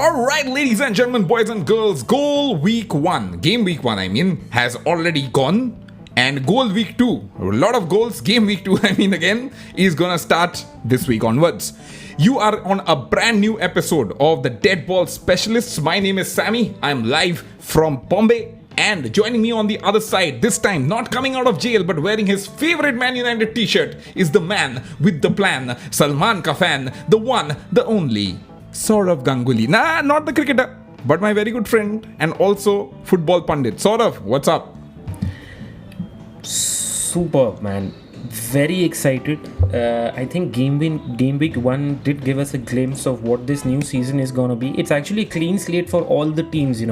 Alright, ladies and gentlemen, boys and girls, game week 1, has already gone. And goal week 2, a lot of goals, game week 2, again, is gonna start this week onwards. You are on a brand new episode of the Deadball Specialists. My name is Sammy. I'm live from Bombay. And joining me on the other side, this time not coming out of jail but wearing his favorite Man United t-shirt, is the man with the plan, Salman ka fan, the one, the only, Saurav Ganguly. Nah, not the cricketer, but my very good friend and also football pundit. Saurav, what's up? Superb, man. Very excited. I think game week 1 did give us a glimpse of what this new season is going to be. It's actually a clean slate for all the teams,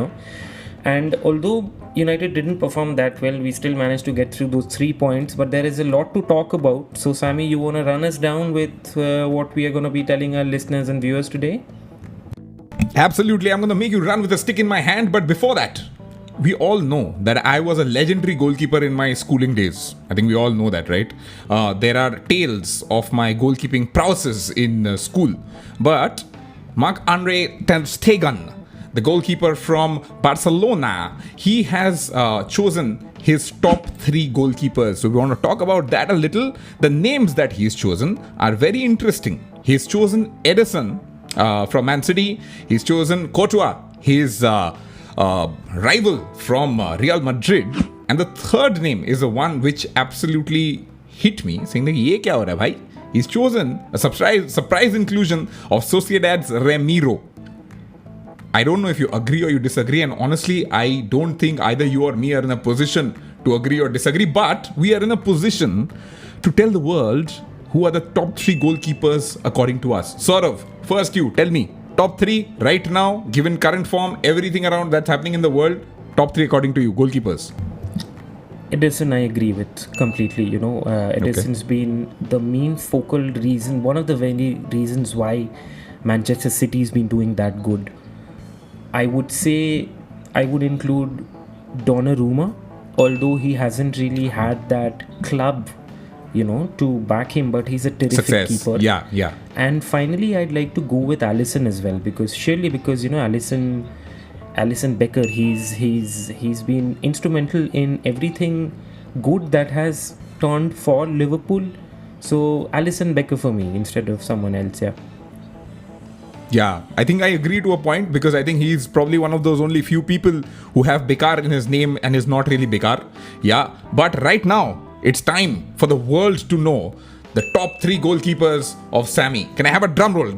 And although United didn't perform that well, we still managed to get through those 3 points. But there is a lot to talk about. So, Sammy, you want to run us down with what we are going to be telling our listeners and viewers today? Absolutely. I'm going to make you run with a stick in my hand. But before that, we all know that I was a legendary goalkeeper in my schooling days. I think we all know that, right? There are tales of my goalkeeping prowesses in school. But Marc-Andre Ter Stegen, the goalkeeper from Barcelona, he has chosen his top 3 goalkeepers. So we want to talk about that a little. The names that he's chosen are very interesting. He's chosen Ederson from Man City. He's chosen Courtois, his rival from Real Madrid. And the third name is the one which absolutely hit me, saying that ye kya ho raha bhai? He's chosen a surprise inclusion of Sociedad's Ramiro. I don't know if you agree or you disagree, and honestly, I don't think either you or me are in a position to agree or disagree, but we are in a position to tell the world who are the top 3 goalkeepers according to us. Saurav, first you, tell me, top 3 right now, given current form, everything around that's happening in the world, top 3 according to you, goalkeepers. Ederson, I agree with completely. Ederson's been the main focal reason, one of the very reasons why Manchester City's been doing that good. I would say I would include Donnarumma, although he hasn't really had that club, to back him, but he's a terrific keeper. Yeah. And finally, I'd like to go with Alisson as well, because Alisson Becker, he's been instrumental in everything good that has turned for Liverpool. So Alisson Becker for me instead of someone else, yeah. Yeah, I think I agree to a point, because I think he's probably one of those only few people who have Bekar in his name and is not really Bekar. Yeah, but right now, it's time for the world to know the top 3 goalkeepers of Sammy. Can I have a drum roll?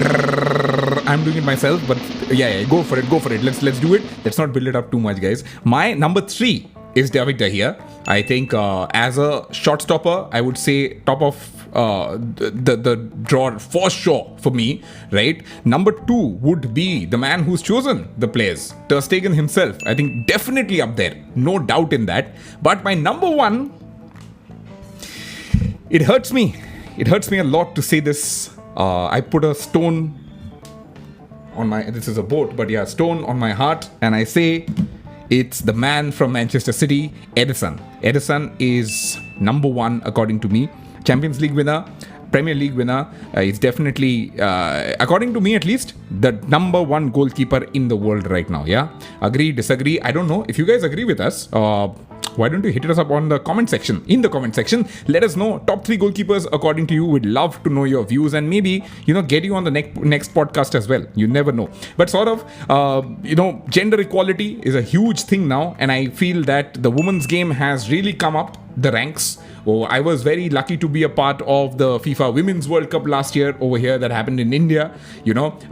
I'm doing it myself, but yeah, go for it. Let's do it. Let's not build it up too much, guys. My number 3 is David De Gea. I think as a shot stopper, I would say top of the draw for sure for me, right? Number 2 would be the man who's chosen the players, Ter Stegen himself. I think definitely up there, no doubt in that. But my number 1, it hurts me a lot to say this. I put a stone on this is a boat, but yeah, stone on my heart, and I say it's the man from Manchester City, Ederson. Ederson is number 1 according to me. Champions League winner, Premier League winner. He's definitely, according to me at least, the number 1 goalkeeper in the world right now. Yeah, agree, disagree, I don't know. If you guys agree with us, why don't you hit us up on the comment section? In the comment section, let us know top 3 goalkeepers according to you. We'd love to know your views and maybe, get you on the next podcast as well. You never know. But sort of, gender equality is a huge thing now. And I feel that the women's game has really come up the ranks. Oh, I was very lucky to be a part of the FIFA Women's World Cup last year over here that happened in India.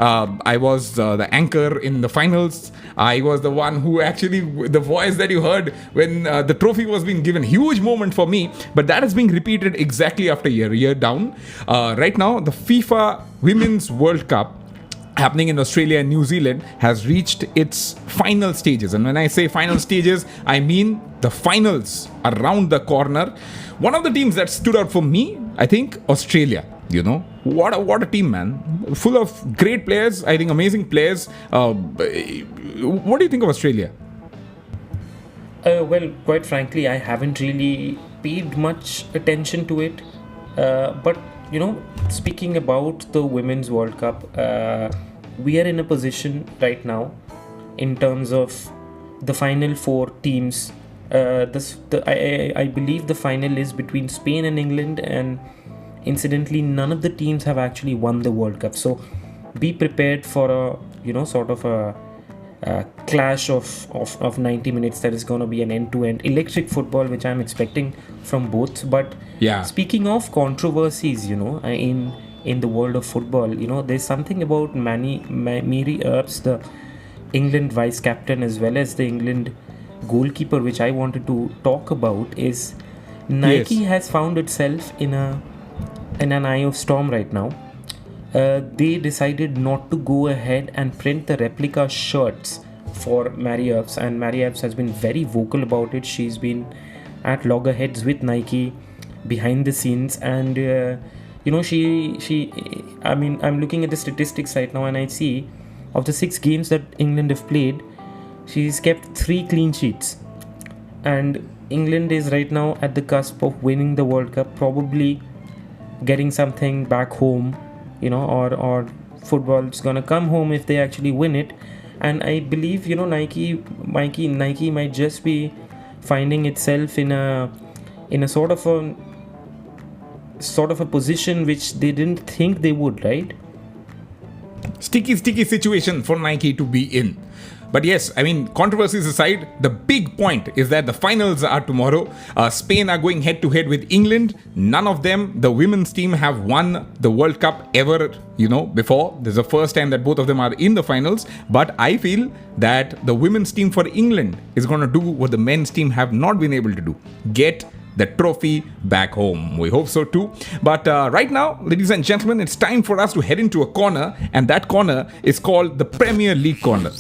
I was the anchor in the finals. I was the one who actually, the voice that you heard when the trophy was being given. Huge moment for me. But that is being repeated exactly after a year down. Right now, the FIFA Women's World Cup happening in Australia and New Zealand has reached its final stages. And when I say final stages, I mean the finals around the corner. One of the teams that stood out for me, I think, Australia. What a team, man. Full of great players. I think amazing players. What do you think of Australia? Well, quite frankly, I haven't really paid much attention to it. But, speaking about the Women's World Cup, we are in a position right now in terms of the final 4 teams. I believe the final is between Spain and England, and incidentally, none of the teams have actually won the World Cup. So be prepared for a sort of a clash of 90 minutes that is going to be an end-to-end electric football, which I'm expecting from both. But speaking of controversies, in the world of football, there's something about Mary Earps, the England vice captain, as well as the England goalkeeper, which I wanted to talk about. Is Nike has found itself in an eye of storm right now. They decided not to go ahead and print the replica shirts for Mary Earps, and Mary Earps has been very vocal about it. She's been at loggerheads with Nike behind the scenes, and I'm looking at the statistics right now, and I see of the 6 games that England have played, she's kept 3 clean sheets, and England is right now at the cusp of winning the World Cup, probably getting something back home, or football's gonna come home if they actually win it. And I believe Nike might just be finding itself in a sort of a position which they didn't think they would, right? Sticky situation for Nike to be in. But yes, controversies aside, the big point is that the finals are tomorrow. Spain are going head to head with England. None of them, the women's team, have won the World Cup ever, before. This is the first time that both of them are in the finals. But I feel that the women's team for England is going to do what the men's team have not been able to do. Get the trophy back home. We hope so too. But right now, ladies and gentlemen, it's time for us to head into a corner, and that corner is called the Premier League corner.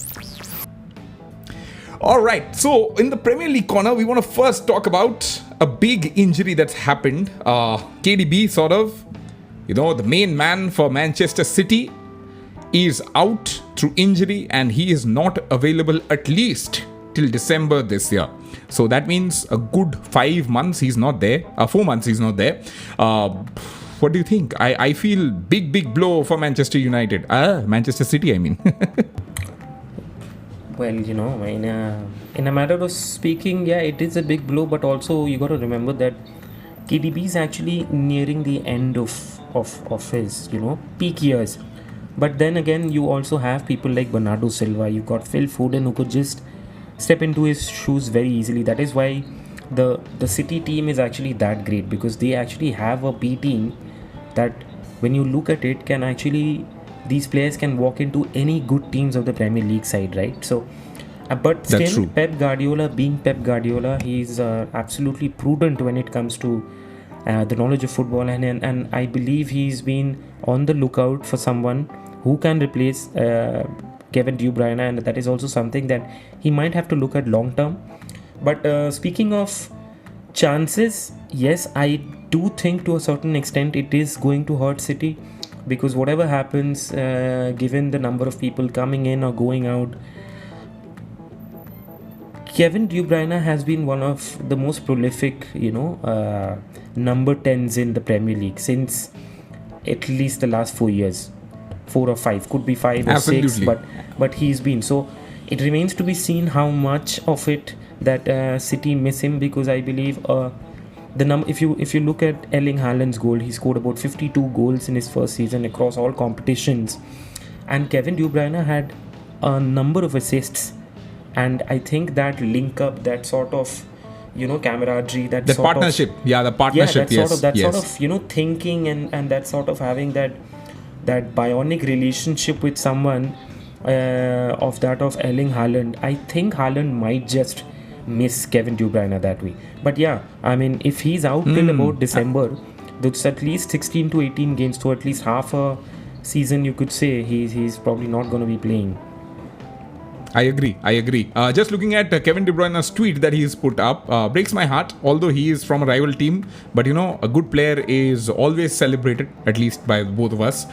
Alright, so in the Premier League corner, we want to first talk about a big injury that's happened. KDB, the main man for Manchester City, is out through injury, and he is not available at least till December this year. So that means a good 5 months he's not there. 4 months he's not there. What do you think? I feel big blow for Manchester United. Manchester City, I mean. Well, in a matter of speaking, yeah, it is a big blow, but also you got to remember that KDB is actually nearing the end of his, peak years. But then again, you also have people like Bernardo Silva. You've got Phil Foden, who could just step into his shoes very easily. That is why the City team is actually that great, because they actually have a B team that, when you look at it, can actually, these players can walk into any good teams of the Premier League side, right? So, but still, Pep Guardiola, being Pep Guardiola, he's absolutely prudent when it comes to the knowledge of football, and I believe he's been on the lookout for someone who can replace Kevin De Bruyne, and that is also something that he might have to look at long term. But speaking of chances, yes, I do think to a certain extent it is going to hurt City, because whatever happens, given the number of people coming in or going out, Kevin De Bruyne has been one of the most prolific, number 10s in the Premier League since at least the last 4 years. 4 or 5, could be 5 or 6, but he's been. So it remains to be seen how much of it that City miss him, because I believe the number, if you look at Erling Haaland's goal, he scored about 52 goals in his first season across all competitions, and Kevin De Bruyne had a number of assists, and I think that link up, that sort of camaraderie, that the partnership, sort of thinking and that sort of having that bionic relationship with someone of Erling Haaland. I think Haaland might just miss Kevin De Bruyne that way. But yeah, if he's out till about December, that's at least 16 to 18 games, so at least half a season you could say he's probably not going to be playing. I agree. Just looking at Kevin De Bruyne's tweet that he's put up, breaks my heart, although he is from a rival team. But a good player is always celebrated, at least by both of us.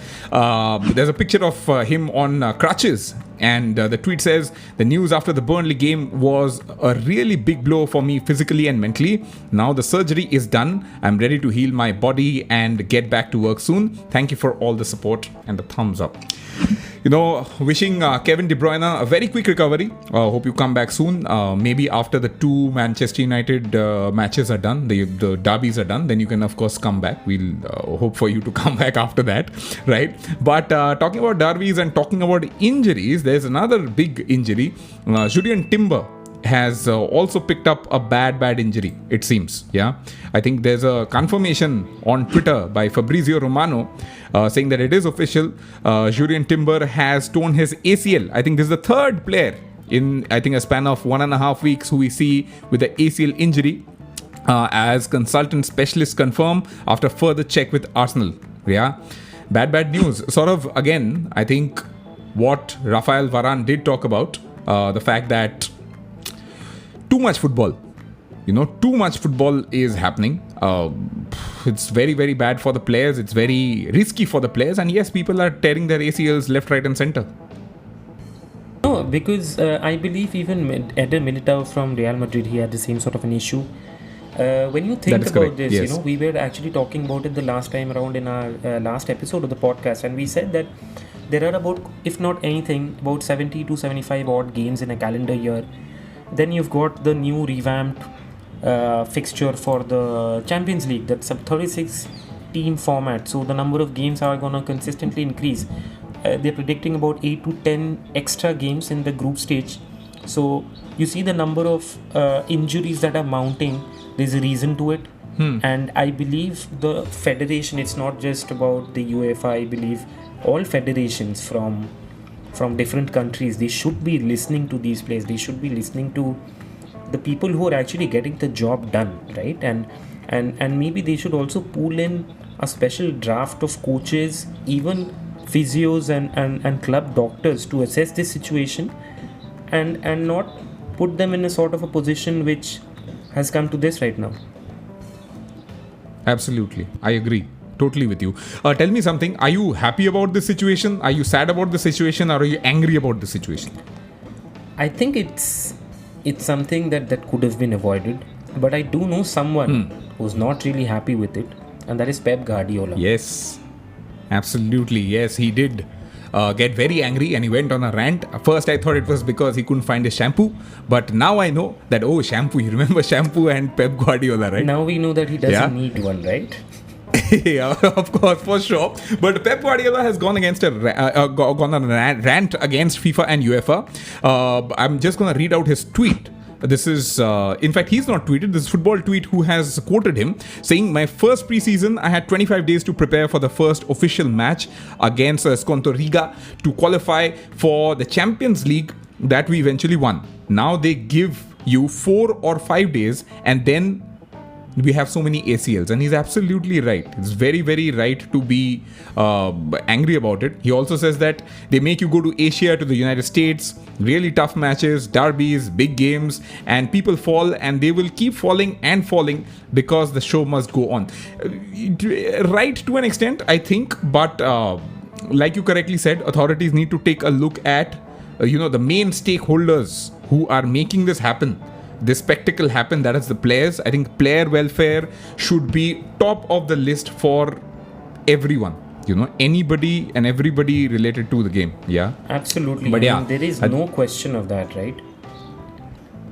There's a picture of him on crutches, and the tweet says, "The news after the Burnley game was a really big blow for me physically and mentally. Now the surgery is done. I'm ready to heal my body and get back to work soon. Thank you for all the support," and the thumbs up. Wishing Kevin De Bruyne a very quick recovery. Hope you come back soon. Maybe after the 2 Manchester United matches are done, the derbies are done, then you can of course come back. We'll hope for you to come back after that, right? But talking about derbies and talking about injuries, there's another big injury. Julian Timber has also picked up a bad injury, it seems. Yeah, I think there's a confirmation on Twitter by Fabrizio Romano saying that it is official. Julian Timber has torn his ACL. I think this is the third player in a span of 1.5 weeks who we see with the ACL injury, as consultant specialists confirm after further check with Arsenal. Yeah, bad news. Sort of again, I think what Rafael Varane did talk about, the fact that too much football is happening. It's very bad for the players. It's very risky for the players. And yes, people are tearing their ACLs left, right and center. No, because I believe even Eder Militao from Real Madrid, he had the same sort of an issue. When you think about correct. this, Yes. we were actually talking about it the last time around in our last episode of the podcast, and we said that there are about, if not anything, about 70 to 75 odd games in a calendar year. Then you've got the new revamped fixture for the Champions League, that's a 36 team format, so the number of games are going to consistently increase. They're predicting about 8 to 10 extra games in the group stage. So you see the number of injuries that are mounting. There's a reason to it. And I believe the federation, it's not just about the UEFA, I believe all federations from different countries, they should be listening to these players. They should be listening to the people who are actually getting the job done, right? And maybe they should also pool in a special draft of coaches, even physios and club doctors to assess this situation and not put them in a sort of a position which has come to this right now. Absolutely, I agree totally with you. Tell me something. Are you happy about this situation? Are you sad about the situation, or are you angry about the situation? I think it's something that could have been avoided, but I do know someone who's not really happy with it, and that is Pep Guardiola. Yes, absolutely. Yes, he did get very angry and he went on a rant. First, I thought it was because he couldn't find his shampoo, but now I know that, shampoo. You remember shampoo and Pep Guardiola, right? Now we know that he doesn't need one, right? Yeah, of course, for sure. But Pep Guardiola has gone on a rant against FIFA and UEFA. I'm just going to read out his tweet. This is, in fact, he's not tweeted. This is Football Tweet who has quoted him saying, "My first preseason, I had 25 days to prepare for the first official match against Skonto Riga to qualify for the Champions League that we eventually won. Now they give you 4 or 5 days and then we have so many ACLs." And he's absolutely right. It's very right to be angry about it. He also says that they make you go to Asia, to the United States, really tough matches, derbies, big games, and people fall, and they will keep falling and falling because the show must go on. Right to an extent, I think, but like you correctly said, authorities need to take a look at the main stakeholders who are making this happen. This spectacle happen, that is the players. I think player welfare should be top of the list for everyone. Anybody and everybody related to the game. Yeah. Absolutely. But there is no question of that, right?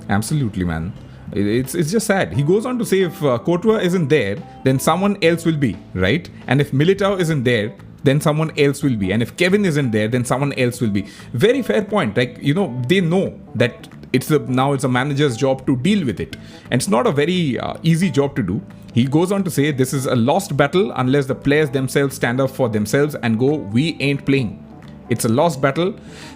Absolutely, man. It's just sad. He goes on to say if Courtois isn't there, then someone else will be, right? And if Militao isn't there, then someone else will be. And if Kevin isn't there, then someone else will be. Very fair point. Like, they know that it's a manager's job to deal with it. And it's not a very easy job to do. He goes on to say this is a lost battle unless the players themselves stand up for themselves and go, we ain't playing. It's a lost battle.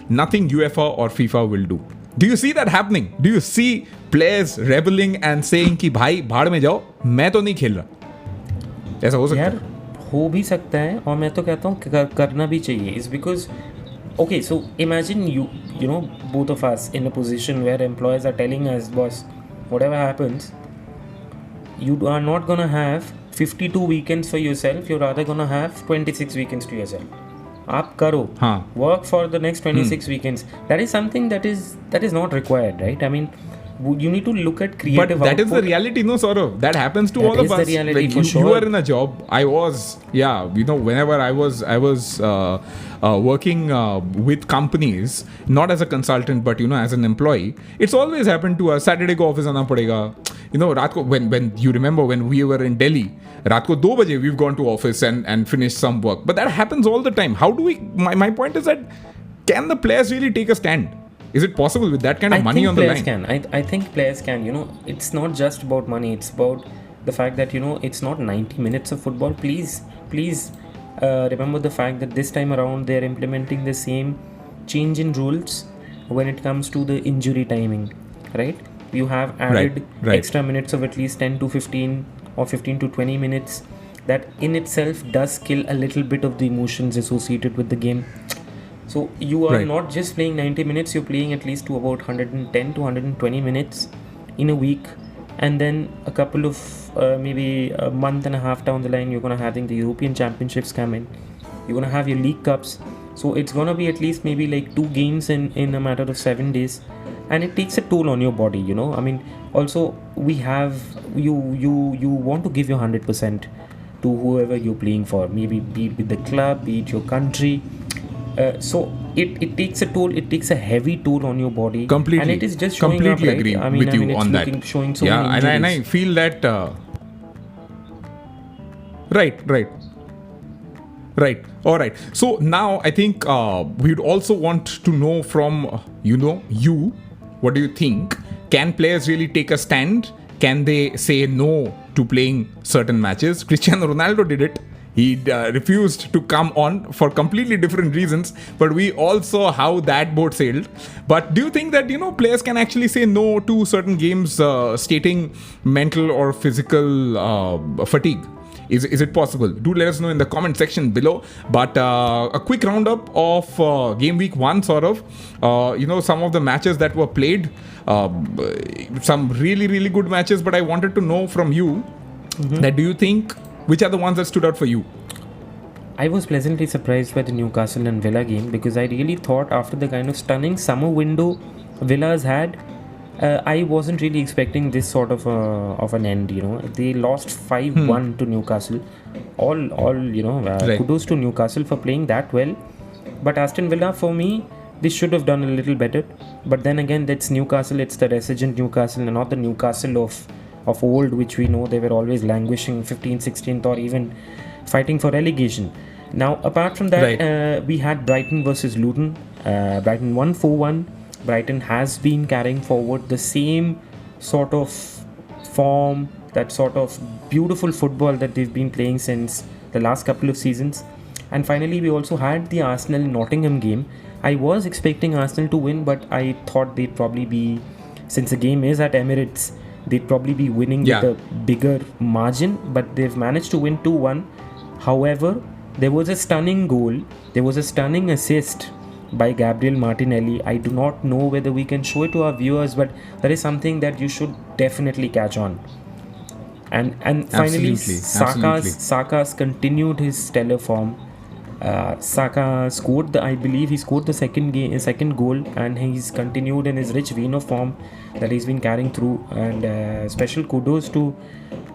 Nothing UEFA or FIFA will do. Do you see that happening? Do you see players rebelling and saying कि भाई भाड़ में जाओ, मैं तो नहीं खेल रहा? ऐसा हो सकता है? हो भी सकता है, और मैं तो कहता हूँ करना भी चाहिए. Is because okay, so imagine you both of us in a position where employers are telling us, boss, whatever happens, you are not gonna have 52 weekends for yourself. You're rather gonna have 26 weekends to yourself. आप करो, work for the next 26 weekends. That is something that is not required, right? I mean, You need to look at But creative that is the output. reality, no, Saurav. That happens to That all of is the us. reality, When for you sure. are in a job, I was, whenever I was working with companies, not as a consultant, but, as an employee, it's always happened to us. Saturday ko office aana padega. Raat ko, when you remember when we were in Delhi, raat ko 2 baje we've gone to office and finished some work. But that happens all the time. How do we, my point is that, can the players really take a stand? Is it possible with that kind of money on the line? I think players can. It's not just about money. It's about the fact that, it's not 90 minutes of football. Please remember the fact that this time around they're implementing the same change in rules when it comes to the injury timing, right? You have added Right. extra minutes of at least 10 to 15 or 15 to 20 minutes. That in itself does kill a little bit of the emotions associated with the game. So you are Right. not just playing 90 minutes, you're playing at least to about 110 to 120 minutes in a week. And then a couple of maybe a month and a half down the line, you're going to having the European Championships come in. You're going to have your League Cups. So it's going to be at least maybe like 2 games in a matter of 7 days. And it takes a toll on your body, I mean, also we have, you want to give your 100% to whoever you're playing for. Maybe be it with the club, be it your country. So it takes a toll. It takes a heavy toll on your body. Completely. And it is just showing completely up, right? agree I mean, with you it's on that. Showing so yeah, many and injuries. I feel that. Right. All right. So now I think we'd also want to know from you. What do you think? Can players really take a stand? Can they say no to playing certain matches? Cristiano Ronaldo did it. He refused to come on for completely different reasons, but we all saw how that boat sailed. But do you think that players can actually say no to certain games, stating mental or physical fatigue? Is it possible? Do let us know in the comment section below. But a quick roundup of game week 1, sort of. Some of the matches that were played. Some really, really good matches. But I wanted to know from you that do you think, which are the ones that stood out for you? I was pleasantly surprised by the Newcastle and Villa game because I really thought after the kind of stunning summer window Villa's had, I wasn't really expecting this sort of an end. They lost 5-1 to Newcastle. Right. Kudos to Newcastle for playing that well. But Aston Villa, for me, they should have done a little better. But then again, that's Newcastle. It's the resurgent Newcastle and not the Newcastle of old, which we know they were always languishing 15th, 16th, or even fighting for relegation. Now, apart from that, Right. we had Brighton versus Luton. Brighton won 4-1. Brighton has been carrying forward the same sort of form, that sort of beautiful football that they've been playing since the last couple of seasons. And finally, we also had the Arsenal-Nottingham game. I was expecting Arsenal to win, but I thought they'd probably be, since the game is at Emirates, they'd probably be winning with a bigger margin, but they've managed to win 2-1. However, there was a stunning goal, there was a stunning assist by Gabriel Martinelli. I do not know whether we can show it to our viewers, but that is something that you should definitely catch on. And finally, Absolutely. Saka's continued his stellar form. Saka scored I believe he scored the second goal, and he's continued in his rich vein of form that he's been carrying through. And special kudos to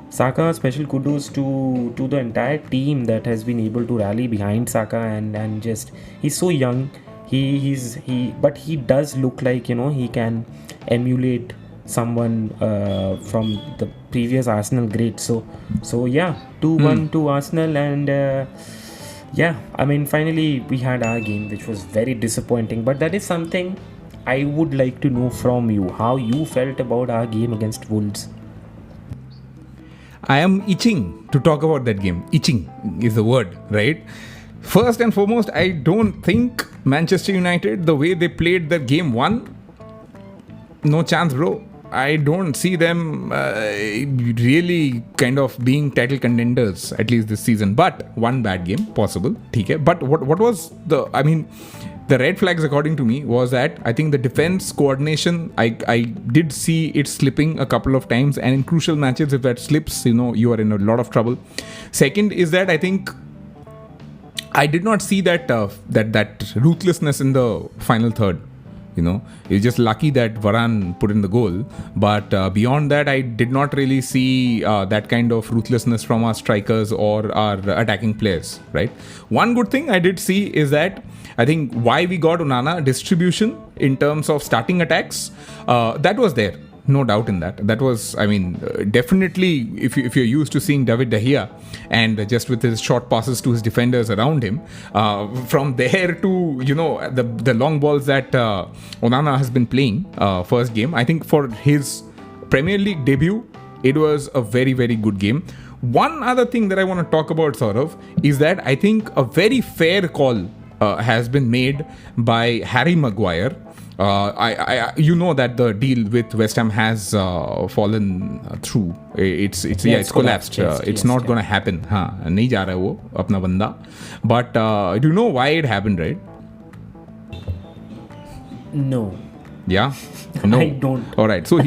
Saka, special kudos to the entire team that has been able to rally behind Saka, and just, he's so young. But he does look like he can emulate someone from the previous Arsenal greats. So yeah, 2-1 to Arsenal. And I mean, finally we had our game, which was very disappointing, but that is something I would like to know from you, how you felt about our game against Wolves. I am itching to talk about that game. Itching is the word, right? First and foremost, I don't think Manchester United, the way they played that game 1, no chance, bro. I don't see them really kind of being title contenders, at least this season. But one bad game, possible. Okay. But what was the red flags according to me was that I think the defense coordination, I did see it slipping a couple of times. And in crucial matches, if that slips, you are in a lot of trouble. Second is that I think I did not see that ruthlessness in the final third. It's just lucky that Varane put in the goal. But beyond that, I did not really see that kind of ruthlessness from our strikers or our attacking players, right? One good thing I did see is that I think why we got Onana distribution in terms of starting attacks, that was there. No doubt in that. That was, definitely, if you're used to seeing David De Gea and just with his short passes to his defenders around him, from there to, the long balls that Onana has been playing first game, I think for his Premier League debut, it was a very, very good game. One other thing that I want to talk about, Saurav, is that I think a very fair call has been made by Harry Maguire. That the deal with West Ham has fallen through. It's collapsed. It's not going to happen. नहीं जा रहा है वो अपना बंदा. But do you know why it happened, right? No. Yeah. No. I don't. All right. So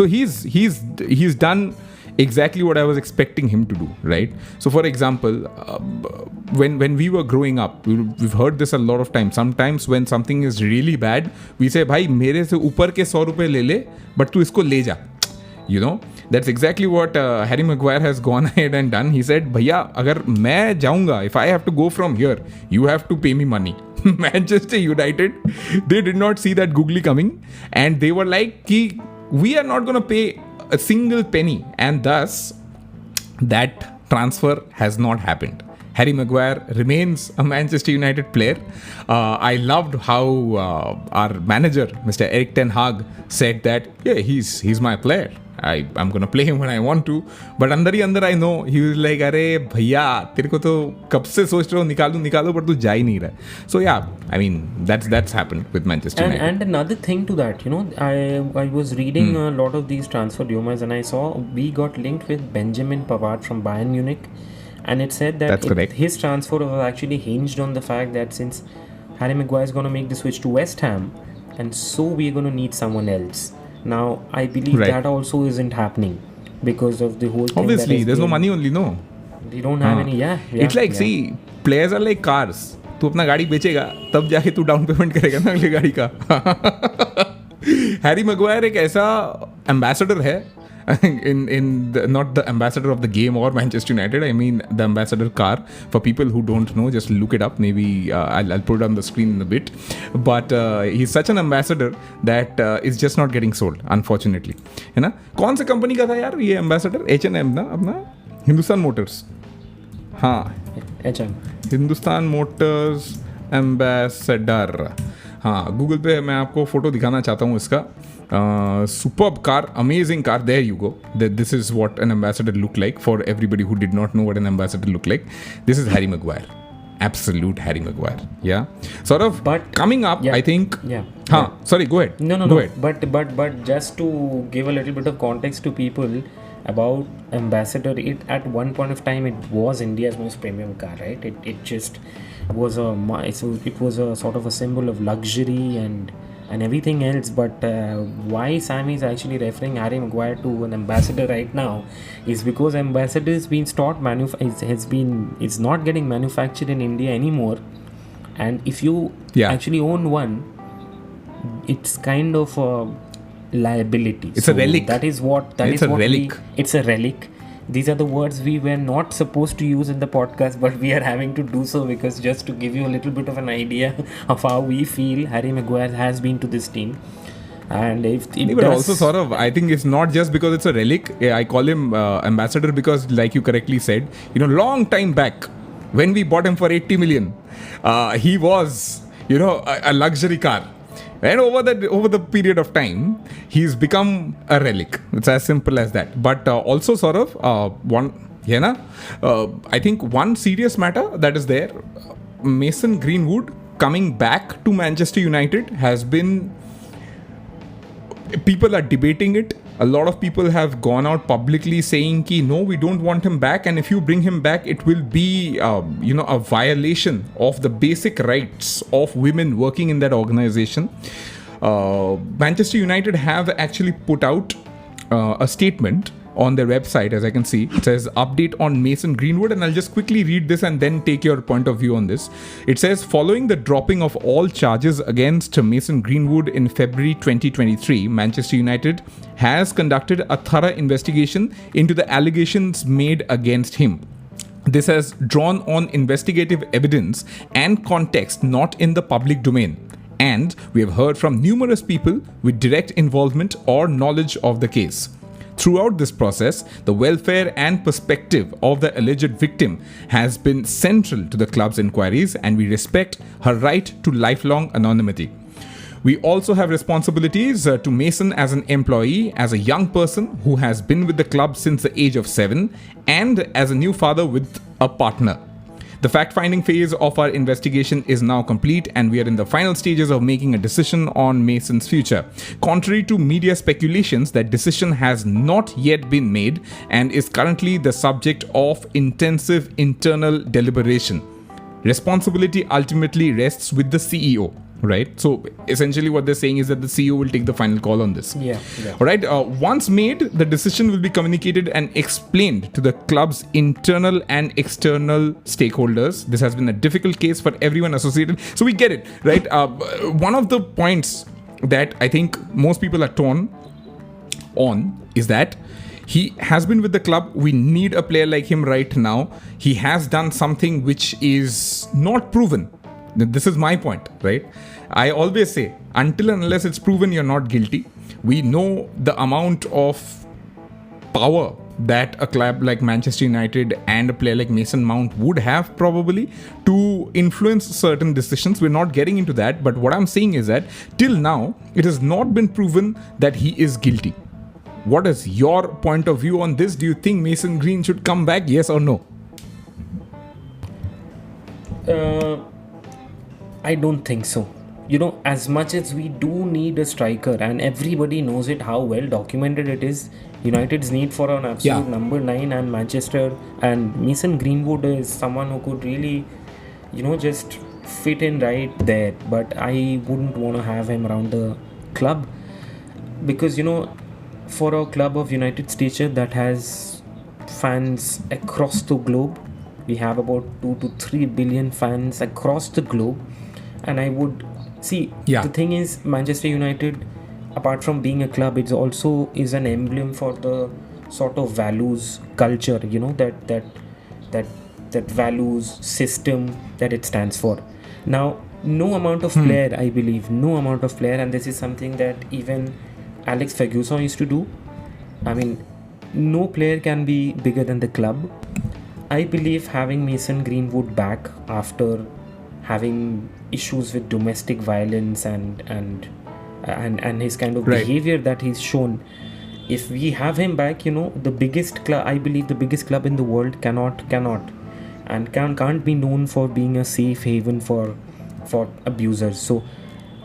he's done exactly what I was expecting him to do, right? So for example, when we were growing up, we've heard this a lot of times. Sometimes when something is really bad, we say, भाई मेरे से ऊपर के 100 रुपए ले ले, but तू इसको ले जा. That's exactly what Harry Maguire has gone ahead and done. He said, भैया अगर मैं जाऊंगा, if I have to go from here, you have to pay me money. Manchester United, they did not see that googly coming, and they were like, we are not going to pay a single penny, and thus that transfer has not happened. Harry Maguire remains a Manchester United player. I loved how our manager, Mr. Erik ten Hag, said that, yeah, he's my player. I'm going to play him when I want to. But अंदर ही अंदर I know he was like, अरे भैया तेरे को तो कब से सोच रहे हो निकालो पर तू जा ही नहीं रहा. So yeah, that's happened with Manchester United. And another thing to that, I was reading a lot of these transfer rumors, and I saw we got linked with Benjamin Pavard from Bayern Munich, and it said that his transfer was actually hinged on the fact that since Harry Maguire is going to make the switch to West Ham, and so we're going to need someone else. Now, I believe that also isn't happening because of the whole thing. Obviously, there's no money only, no. They don't have any, It's like, see, players are like cars. तू अपना गाड़ी बेचेगा, तब जाके तू down payment करेगा ना अगली गाड़ी का. हैरी मैग्वायर एक ऐसा एम्बेसडर है, not the ambassador of the game or Manchester United. I mean the ambassador car. For people who don't know, just look it up. Maybe I'll put it on the screen in a bit. But he's such an ambassador that is just not getting sold, unfortunately. है ना? कौन सा company का था यार ये ambassador? H&M ना अपना हिंदुस्तान मोटर्स. हाँ. H&M. Hindustan Motors ambassador. हाँ, गूगल पे मैं आपको फोटो दिखाना चाहता हूँ इसका. Superb car, amazing car. There you go. This is what an ambassador looked like. For everybody who did not know what an ambassador looked like, this is Harry Maguire. Absolute Harry Maguire. Yeah. Sort of. But coming up, I think. Yeah. Sorry. Go ahead. No. Go ahead. But just to give a little bit of context to people about ambassador, it at one point of time it was India's most premium car, right? It just was it was a sort of a symbol of luxury and everything else. But why Sammy is actually referring Harry Maguire to an ambassador right now is because ambassador is being it's not getting manufactured in India anymore, and if you actually own one, it's kind of a liability. It's a relic. It's a relic. These are the words we were not supposed to use in the podcast, but we are having to do so because just to give you a little bit of an idea of how we feel Harry Maguire has been to this team. And also sort of, I think it's not just because it's a relic. I call him ambassador because, like you correctly said, long time back when we bought him for 80 million, he was, a luxury car. And over the period of time, he's become a relic. It's as simple as that. But also sort of I think one serious matter that is there, Mason Greenwood coming back to Manchester United has been, people are debating it. A lot of people have gone out publicly saying ki no, we don't want him back, and if you bring him back, it will be a violation of the basic rights of women working in that organization. Manchester United have actually put out a statement on their website, as I can see. It says update on Mason Greenwood, and I'll just quickly read this and then take your point of view on this. It says, following the dropping of all charges against Mason Greenwood in February 2023, Manchester United has conducted a thorough investigation into the allegations made against him. This has drawn on investigative evidence and context not in the public domain. And we have heard from numerous people with direct involvement or knowledge of the case. Throughout this process, the welfare and perspective of the alleged victim has been central to the club's inquiries, and we respect her right to lifelong anonymity. We also have responsibilities to Mason as an employee, as a young person who has been with the club since the age of 7, and as a new father with a partner. The fact-finding phase of our investigation is now complete, and we are in the final stages of making a decision on Mason's future. Contrary to media speculations, that decision has not yet been made and is currently the subject of intensive internal deliberation. Responsibility ultimately rests with the CEO. Right, so essentially what they're saying is that the CEO will take the final call on this. Yeah. All right. Once made, the decision will be communicated and explained to the club's internal and external stakeholders. This has been a difficult case for everyone associated, so we get it, right? One of the points that I think most people are torn on is that he has been with the club. We need a player like him right now. He has done something which is not proven. This is my point, right? I always say, until and unless it's proven you're not guilty, we know the amount of power that a club like Manchester United and a player like Mason Mount would have probably to influence certain decisions. We're not getting into that, but what I'm saying is that till now, it has not been proven that he is guilty. What is your point of view on this? Do you think Mason Green should come back, yes or no? I don't think so. As much as we do need a striker, and everybody knows it, how well documented it is, United's need for an absolute number 9, and Manchester, and Mason Greenwood is someone who could really, just fit in right there. But I wouldn't want to have him around the club because, for a club of United stature that has fans across the globe, we have about 2 to 3 billion fans across the globe. And I would see, the thing is, Manchester United, apart from being a club, it also is an emblem for the sort of values, culture, that values system that it stands for. Now, no amount of player, I believe, and this is something that even Alex Ferguson used to do. I mean, no player can be bigger than the club. I believe having Mason Greenwood back after having issues with domestic violence and his kind of behavior that he's shown, if we have him back, the biggest club, I believe the biggest club in the world can't be known for being a safe haven for abusers. So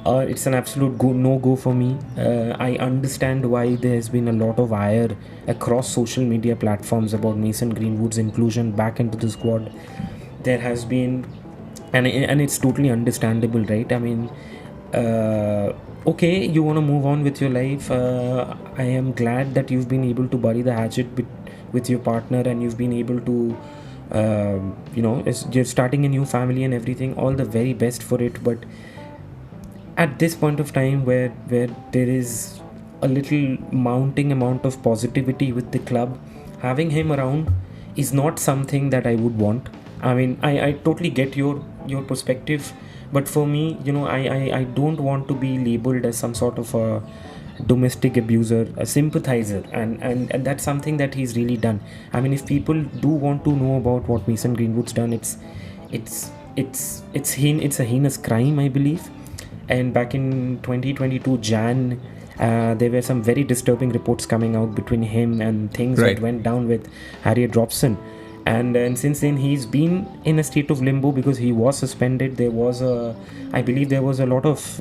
it's an absolute no-go for me. I understand why there has been a lot of ire across social media platforms about Mason Greenwood's inclusion back into the squad. There has been, and it's totally understandable, right? I mean, okay, you want to move on with your life. I am glad that you've been able to bury the hatchet with your partner, and you've been able to, you're starting a new family and everything. All the very best for it. But at this point of time where there is a little mounting amount of positivity with the club, having him around is not something that I would want. I mean, I totally get your perspective, but for me, I don't want to be labeled as some sort of a domestic abuser, a sympathizer, and that's something that he's really done. I mean, if people do want to know about what Mason Greenwood's done, it's a heinous crime, I believe. And back in 2022 Jan, there were some very disturbing reports coming out between him and things that went down with Harriet Robson. And since then he's been in a state of limbo because he was suspended. I believe there was a lot of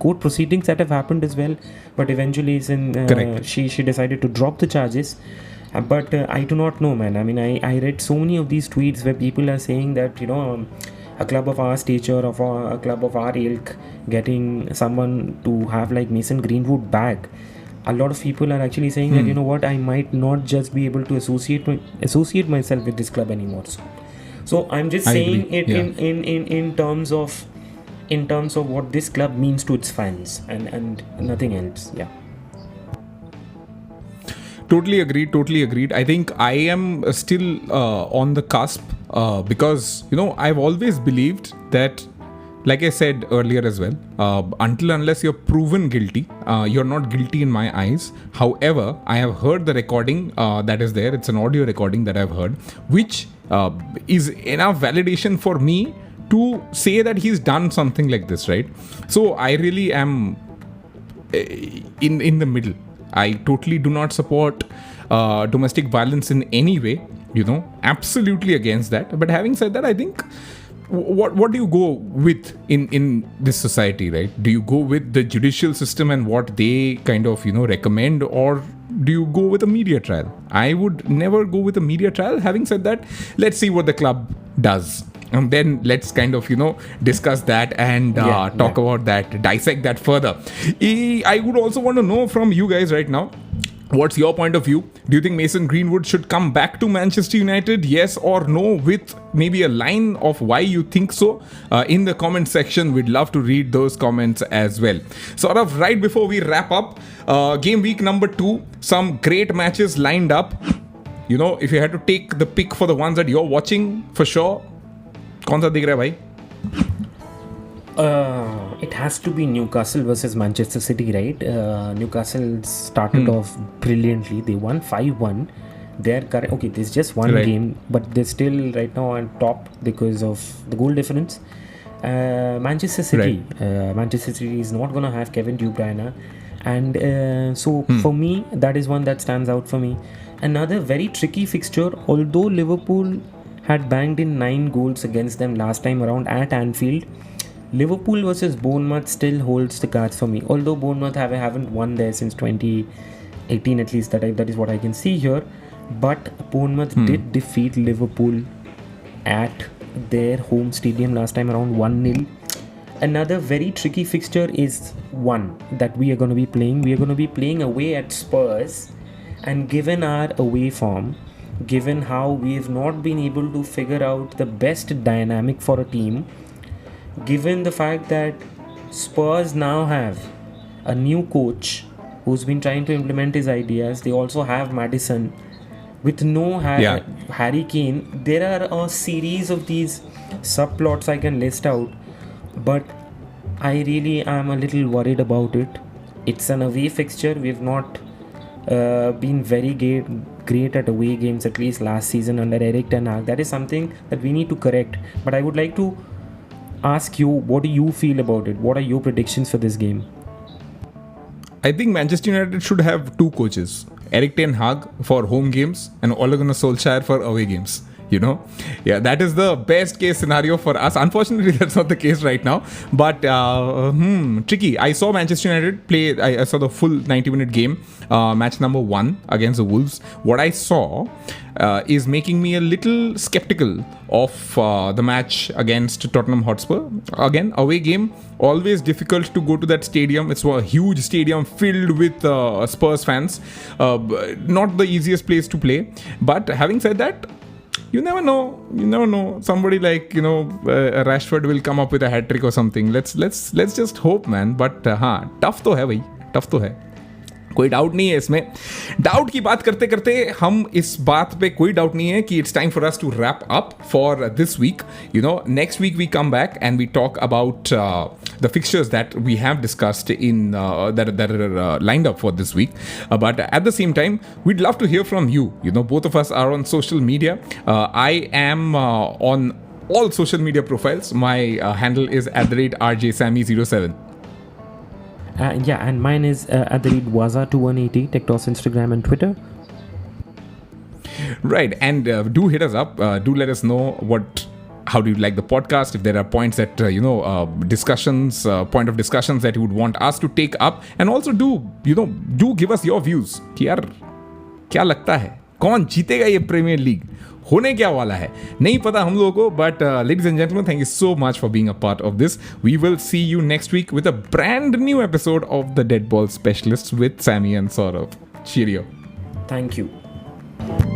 court proceedings that have happened as well, but eventually she decided to drop the charges. But I do not know, man. I mean, I read so many of these tweets where people are saying that a club of our stature, a club of our ilk, getting someone to have like Mason Greenwood back a lot of people are actually saying that, you know what, I might not just be able to associate myself with this club anymore. So I'm just saying it in terms of what this club means to its fans and nothing else. Yeah. Totally agreed. I think I am still on the cusp because, you know, I've always believed that, like I said earlier as well, unless you're proven guilty, you're not guilty in my eyes. However, I have heard the recording that is there. It's an audio recording that I've heard, which is enough validation for me to say that he's done something like this, right? So I really am in the middle. I totally do not support domestic violence in any way, you know, absolutely against that. But having said that, I think what do you go with in this society, right? Do you go with the judicial system and what they kind of, you know, recommend, or do you go with a media trial? I would never go with a media trial. Having said that, let's see what the club does. And then let's kind of, you know, discuss that and talk about that, dissect that further. I would also want to know from you guys right now, what's your point of view? Do you think Mason Greenwood should come back to Manchester United? Yes or no? With maybe a line of why you think so in the comment section. We'd love to read those comments as well. Sort of right before we wrap up, game week number 2, some great matches lined up. You know, if you had to take the pick for the ones that you're watching for sure, कौन सा दिख रहा है भाई? It has to be Newcastle versus Manchester City, right? Newcastle started off brilliantly. They won 5-1. They're current. Okay, there's just one game, but they're still right now on top because of the goal difference. Manchester City. Manchester City is not gonna have Kevin De Bruyne, and so for me, that is one that stands out for me. Another very tricky fixture. Although Liverpool had banged in 9 goals against them last time around at Anfield, Liverpool versus Bournemouth still holds the cards for me. Although Bournemouth haven't won there since 2018, at least that is what I can see here. But Bournemouth did defeat Liverpool at their home stadium last time around 1-0. Another very tricky fixture is one that we are going to be playing. We are going to be playing away at Spurs, and given our away form, given how we have not been able to figure out the best dynamic for a team, given the fact that Spurs now have a new coach who's been trying to implement his ideas, they also have Maddison with no Harry Kane. There are a series of these subplots I can list out, but I really am a little worried about it. It's an away fixture. We've not been very great at away games, at least last season under Eric Ten Hag. That is something that we need to correct. But I would like to ask you, what do you feel about it? What are your predictions for this game? I think Manchester United should have 2 coaches. Eric Ten Hag for home games and Ole Gunnar Solskjaer for away games. You know, yeah, that is the best case scenario for us. Unfortunately, that's not the case right now. But tricky. I saw Manchester United play. I saw the full 90-minute game, match number 1 against the Wolves. What I saw is making me a little skeptical of the match against Tottenham Hotspur. Again, away game, always difficult to go to that stadium. It's a huge stadium filled with Spurs fans. Not the easiest place to play. But having said that, you never know. Somebody like, Rashford will come up with a hat trick or something. Let's just hope, man. But tough तो है भाई, tough तो है. कोई doubt नहीं है इसमें. Doubt की बात करते करते हम इस बात पे कोई डाउट नहीं है कि it's time for us to wrap up for this week. Next week we come back and we talk about the fixtures that we have discussed in that are lined up for this week. But at the same time, we'd love to hear from you. Both of us are on social media. I am on all social media profiles. My handle is @RJSammy07. And mine is @Waza2180, TikTok, Instagram, and Twitter. Right, and do hit us up. Do let us know how do you like the podcast? If there are points that discussions, point of discussions that you would want us to take up, and also do give us your views. कि यार क्या लगता है कौन जीतेगा ये premiere league? होने क्या वाला है नहीं पता हम लोगों को, but ladies and gentleman, thank you so much for being a part of this. We will see you next week with a brand new episode of the Deadball Specialists with Sammy and Saurav. Cheerio. Thank you.